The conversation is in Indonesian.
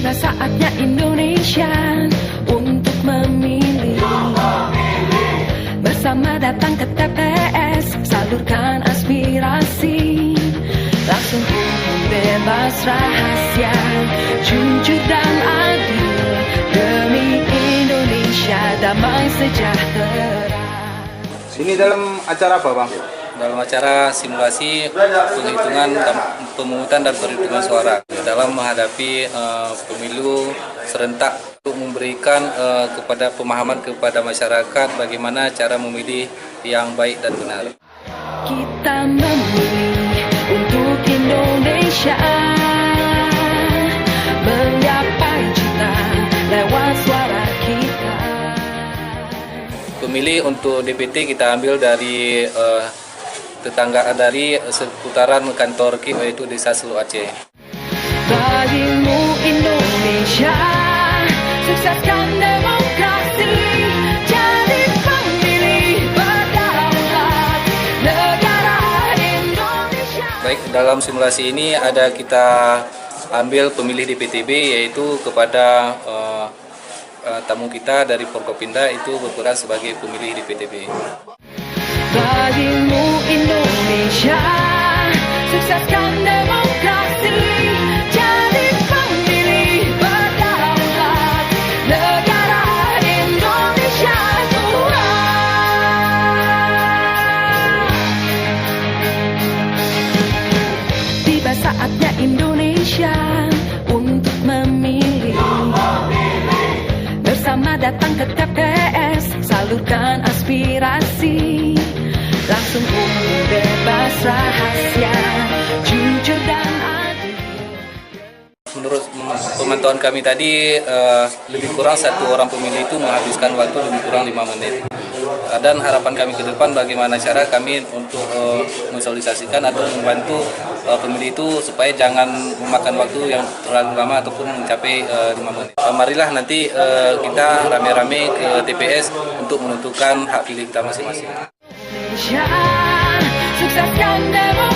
Tiba saatnya Indonesia untuk memilih. Bersama datang ke TPS, salurkan aspirasi. Langsung umum, bebas, rahasia, jujur dan adil, demi Indonesia damai sejahtera. Ini dalam acara apa, Bang? Dalam acara simulasi penghitungan pemungutan dan perhitungan suara dalam menghadapi pemilu serentak untuk memberikan kepada pemahaman kepada masyarakat bagaimana cara memilih yang baik dan benar. Kita memilih untuk Indonesia, menggapai cita lewat suara kita. Pemilih untuk DPT kita ambil dari tetangga dari seputaran kantor KIP, yaitu Desa Seluk Aceh. Bagimu Indonesia, sukseskan demokrasi, jadi pemilih berdaulat negara Indonesia. Baik, dalam simulasi ini ada kita ambil pemilih DPTB, yaitu kepada tamu kita dari Forkopimda itu berperan sebagai pemilih DPTB. Bagimu Indonesia, sukseskan demokrasi, jadi pemilih berdaulat negara Indonesia Tuhan. Tiba saatnya Indonesia untuk memilih. Bersama datang ke TPS, salurkan aspirasi. Langsung umum, bebas, rahasia, jujur dan adil. Menurut pemantauan kami tadi, lebih kurang satu orang pemilih itu menghabiskan waktu lebih kurang 5 menit. Dan harapan kami ke depan bagaimana cara kami untuk mensosialisasikan atau membantu pemilih itu supaya jangan memakan waktu yang terlalu lama ataupun mencapai 5 menit. Marilah nanti kita rame-rame ke TPS untuk menentukan hak pilih kita masing-masing. Sukseskan demokrasi.